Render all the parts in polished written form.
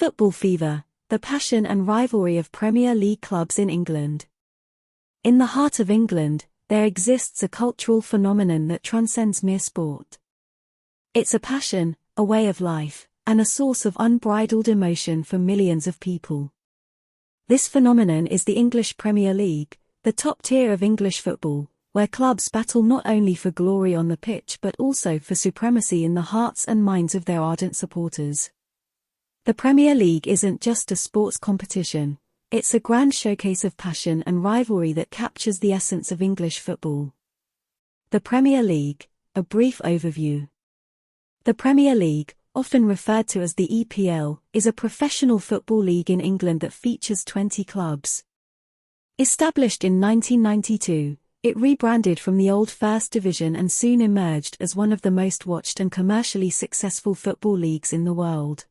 Football fever, the passion and rivalry of Premier League clubs in England. In the heart of England, there exists a cultural phenomenon that transcends mere sport. It's a passion, a way of life, and a source of unbridled emotion for millions of people. This phenomenon is the English Premier League, the top tier of English football, where clubs battle not only for glory on the pitch but also for supremacy in the hearts and minds of their ardent supporters. The Premier League isn't just a sports competition, it's a grand showcase of passion and rivalry that captures the essence of English football. The Premier League, a brief overview. The Premier League, often referred to as the EPL, is a professional football league in England that features 20 clubs. Established in 1992, it rebranded from the old First Division and soon emerged as one of the most watched and commercially successful football leagues in the world.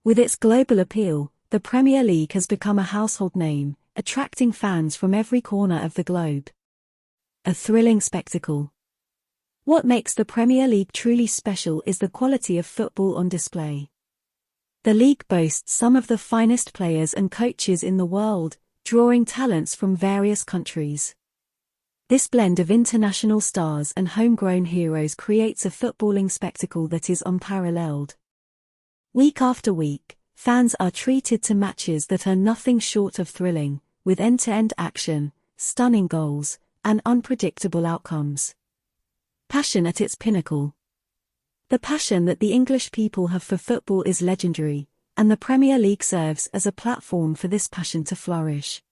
With its global appeal, the Premier League has become a household name, attracting fans from every corner of the globe. A thrilling spectacle. What makes the Premier League truly special is the quality of football on display. The league boasts some of the finest players and coaches in the world, drawing talents from various countries. This blend of international stars and homegrown heroes creates a footballing spectacle that is unparalleled. Week after week, fans are treated to matches that are nothing short of thrilling, with end-to-end action, stunning goals, and unpredictable outcomes. Passion at its pinnacle. The passion that the English people have for football is legendary, and the Premier League serves as a platform for this passion to flourish.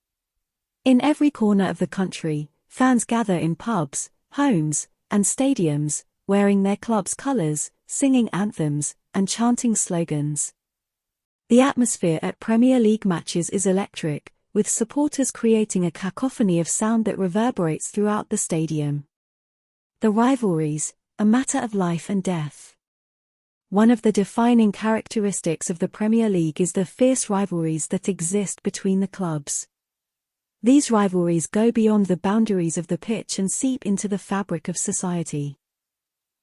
In every corner of the country, fans gather in pubs, homes, and stadiums, wearing their club's colours, singing anthems, and chanting slogans. The atmosphere at Premier League matches is electric, with supporters creating a cacophony of sound that reverberates throughout the stadium. The rivalries, a matter of life and death. One of the defining characteristics of the Premier League is the fierce rivalries that exist between the clubs. These rivalries go beyond the boundaries of the pitch and seep into the fabric of society.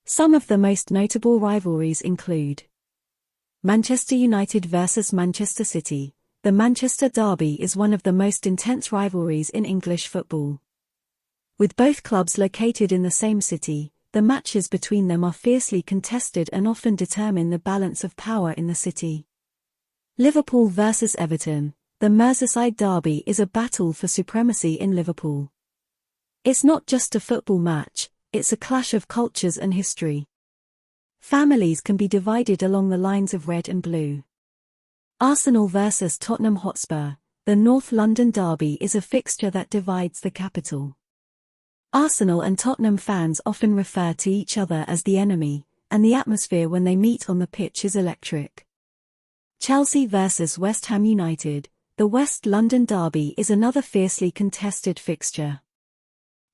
Some of the most notable rivalries include Manchester United vs Manchester City. The Manchester Derby is one of the most intense rivalries in English football. With both clubs located in the same city, the matches between them are fiercely contested and often determine the balance of power in the city. Liverpool vs Everton. The Merseyside Derby is a battle for supremacy in Liverpool. It's not just a football match, it's a clash of cultures and history. Families can be divided along the lines of red and blue. Arsenal vs Tottenham Hotspur. The North London Derby is a fixture that divides the capital. Arsenal and Tottenham fans often refer to each other as the enemy, and the atmosphere when they meet on the pitch is electric. Chelsea vs West Ham United. The West London Derby is another fiercely contested fixture.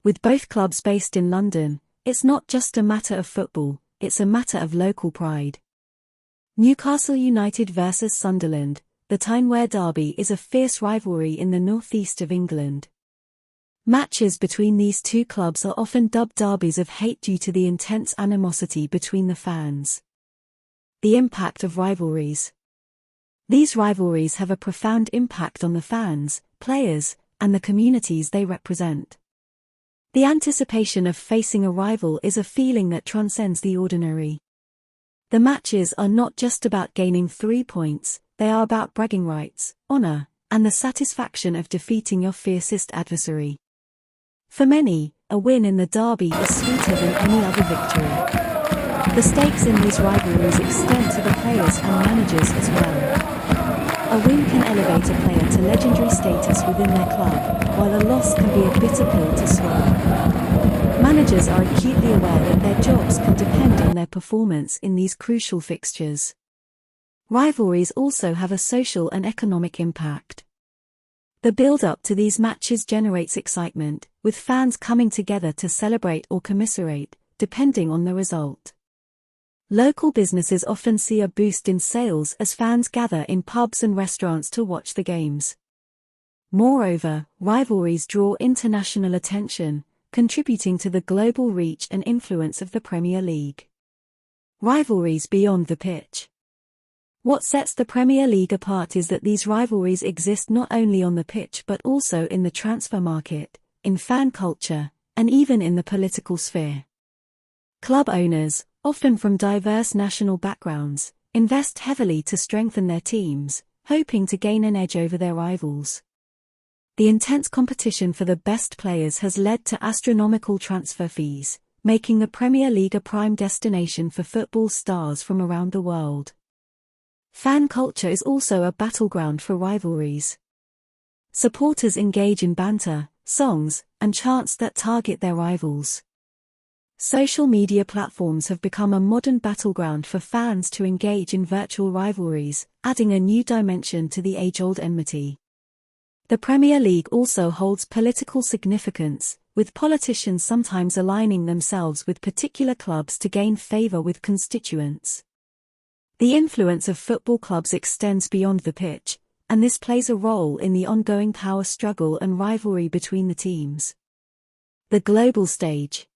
With both clubs based in London, it's not just a matter of football, it's a matter of local pride. Newcastle United vs Sunderland. The Tyne-Wear Derby is a fierce rivalry in the northeast of England. Matches between these two clubs are often dubbed derbies of hate due to the intense animosity between the fans. The impact of rivalries. These rivalries have a profound impact on the fans, players, and the communities they represent. The anticipation of facing a rival is a feeling that transcends the ordinary. The matches are not just about gaining 3 points, they are about bragging rights, honor, and the satisfaction of defeating your fiercest adversary. For many, a win in the derby is sweeter than any other victory. The stakes in these rivalries extend to the players and managers as well. A win can elevate a player to legendary status within their club, while a loss can be a bitter pill to swallow. Managers are acutely aware that their jobs can depend on their performance in these crucial fixtures. Rivalries also have a social and economic impact. The build-up to these matches generates excitement, with fans coming together to celebrate or commiserate, depending on the result. Local businesses often see a boost in sales as fans gather in pubs and restaurants to watch the games. Moreover, rivalries draw international attention, contributing to the global reach and influence of the Premier League. Rivalries beyond the pitch. What sets the Premier League apart is that these rivalries exist not only on the pitch but also in the transfer market, in fan culture, and even in the political sphere. Club owners, often from diverse national backgrounds, invest heavily to strengthen their teams, hoping to gain an edge over their rivals. The intense competition for the best players has led to astronomical transfer fees, making the Premier League a prime destination for football stars from around the world. Fan culture is also a battleground for rivalries. Supporters engage in banter, songs, and chants that target their rivals. Social media platforms have become a modern battleground for fans to engage in virtual rivalries, adding a new dimension to the age-old enmity. The Premier League also holds political significance, with politicians sometimes aligning themselves with particular clubs to gain favour with constituents. The influence of football clubs extends beyond the pitch, and this plays a role in the ongoing power struggle and rivalry between the teams. The global stage.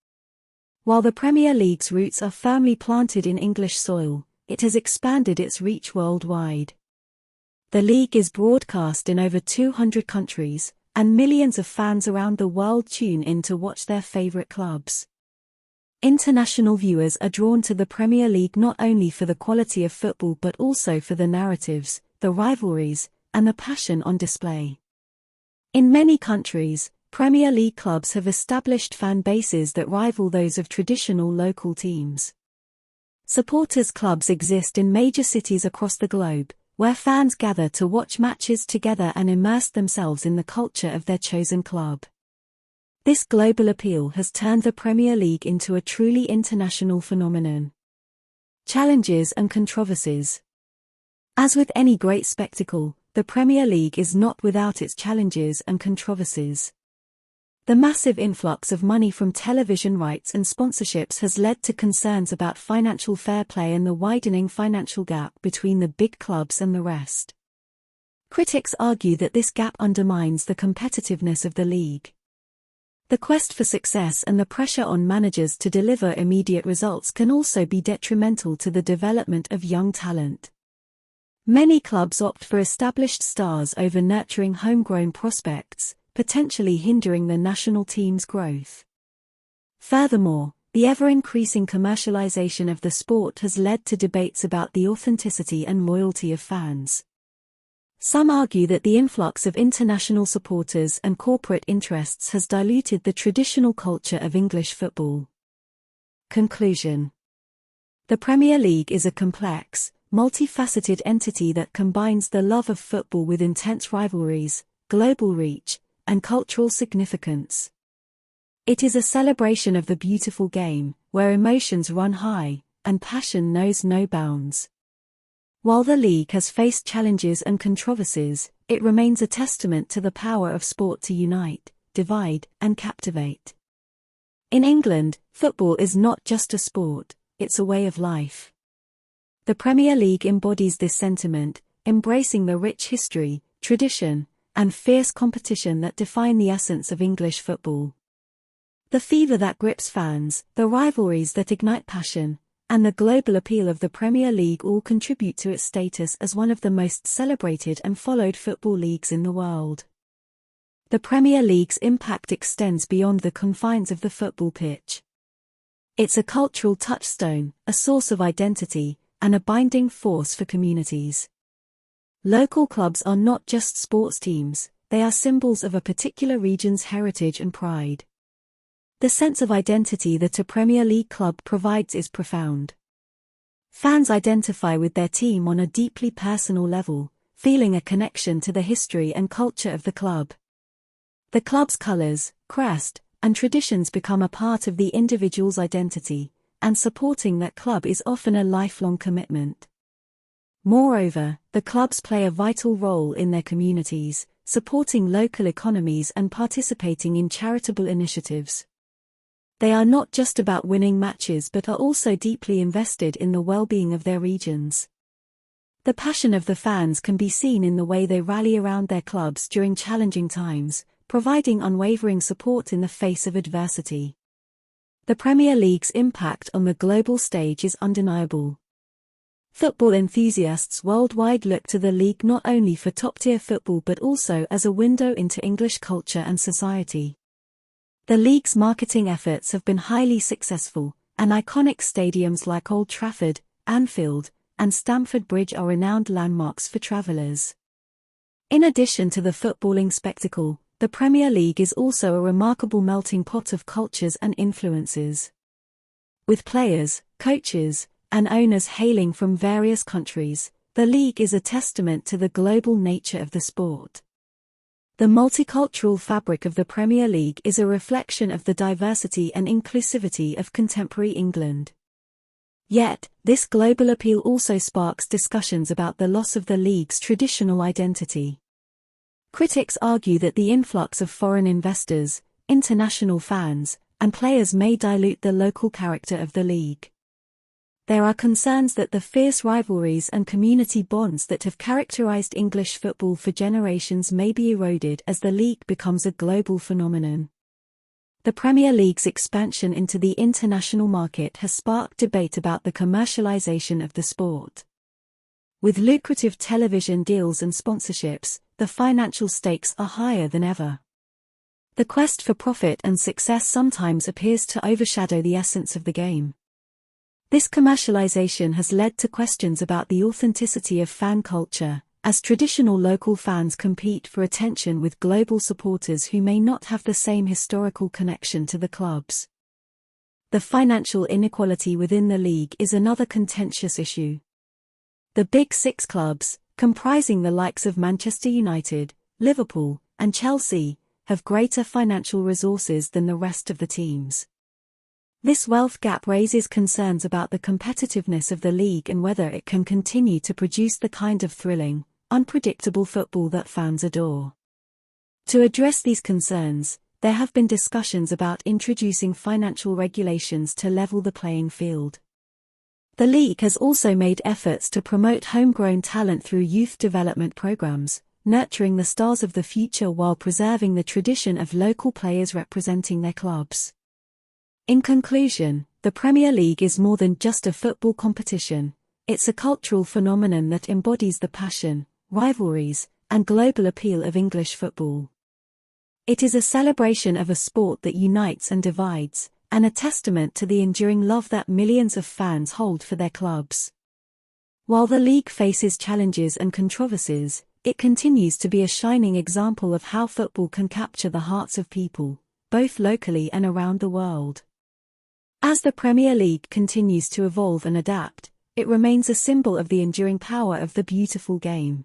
While the Premier League's roots are firmly planted in English soil, it has expanded its reach worldwide. The league is broadcast in over 200 countries, and millions of fans around the world tune in to watch their favourite clubs. International viewers are drawn to the Premier League not only for the quality of football but also for the narratives, the rivalries, and the passion on display. In many countries, Premier League clubs have established fan bases that rival those of traditional local teams. Supporters clubs exist in major cities across the globe, where fans gather to watch matches together and immerse themselves in the culture of their chosen club. This global appeal has turned the Premier League into a truly international phenomenon. Challenges and controversies. As with any great spectacle, the Premier League is not without its challenges and controversies. The massive influx of money from television rights and sponsorships has led to concerns about financial fair play and the widening financial gap between the big clubs and the rest. Critics argue that this gap undermines the competitiveness of the league. The quest for success and the pressure on managers to deliver immediate results can also be detrimental to the development of young talent. Many clubs opt for established stars over nurturing homegrown prospects, potentially hindering the national team's growth. Furthermore, the ever-increasing commercialization of the sport has led to debates about the authenticity and loyalty of fans. Some argue that the influx of international supporters and corporate interests has diluted the traditional culture of English football. Conclusion. The Premier League is a complex, multifaceted entity that combines the love of football with intense rivalries, global reach, and cultural significance. It is a celebration of the beautiful game, where emotions run high, and passion knows no bounds. While the league has faced challenges and controversies, it remains a testament to the power of sport to unite, divide, and captivate. In England, football is not just a sport, it's a way of life. The Premier League embodies this sentiment, embracing the rich history, tradition, and fierce competition that define the essence of English football. The fever that grips fans, the rivalries that ignite passion, and the global appeal of the Premier League all contribute to its status as one of the most celebrated and followed football leagues in the world. The Premier League's impact extends beyond the confines of the football pitch. It's a cultural touchstone, a source of identity, and a binding force for communities. Local clubs are not just sports teams, they are symbols of a particular region's heritage and pride. The sense of identity that a Premier League club provides is profound. Fans identify with their team on a deeply personal level, feeling a connection to the history and culture of the club. The club's colours, crest, and traditions become a part of the individual's identity, and supporting that club is often a lifelong commitment. Moreover, the clubs play a vital role in their communities, supporting local economies and participating in charitable initiatives. They are not just about winning matches but are also deeply invested in the well-being of their regions. The passion of the fans can be seen in the way they rally around their clubs during challenging times, providing unwavering support in the face of adversity. The Premier League's impact on the global stage is undeniable. Football enthusiasts worldwide look to the league not only for top-tier football but also as a window into English culture and society. The league's marketing efforts have been highly successful, and iconic stadiums like Old Trafford, Anfield, and Stamford Bridge are renowned landmarks for travellers. In addition to the footballing spectacle, the Premier League is also a remarkable melting pot of cultures and influences. With players, coaches, and owners hailing from various countries, the league is a testament to the global nature of the sport. The multicultural fabric of the Premier League is a reflection of the diversity and inclusivity of contemporary England. Yet, this global appeal also sparks discussions about the loss of the league's traditional identity. Critics argue that the influx of foreign investors, international fans, and players may dilute the local character of the league. There are concerns that the fierce rivalries and community bonds that have characterized English football for generations may be eroded as the league becomes a global phenomenon. The Premier League's expansion into the international market has sparked debate about the commercialization of the sport. With lucrative television deals and sponsorships, the financial stakes are higher than ever. The quest for profit and success sometimes appears to overshadow the essence of the game. This commercialization has led to questions about the authenticity of fan culture, as traditional local fans compete for attention with global supporters who may not have the same historical connection to the clubs. The financial inequality within the league is another contentious issue. The Big Six clubs, comprising the likes of Manchester United, Liverpool, and Chelsea, have greater financial resources than the rest of the teams. This wealth gap raises concerns about the competitiveness of the league and whether it can continue to produce the kind of thrilling, unpredictable football that fans adore. To address these concerns, there have been discussions about introducing financial regulations to level the playing field. The league has also made efforts to promote homegrown talent through youth development programs, nurturing the stars of the future while preserving the tradition of local players representing their clubs. In conclusion, the Premier League is more than just a football competition. It's a cultural phenomenon that embodies the passion, rivalries, and global appeal of English football. It is a celebration of a sport that unites and divides, and a testament to the enduring love that millions of fans hold for their clubs. While the league faces challenges and controversies, it continues to be a shining example of how football can capture the hearts of people, both locally and around the world. As the Premier League continues to evolve and adapt, it remains a symbol of the enduring power of the beautiful game.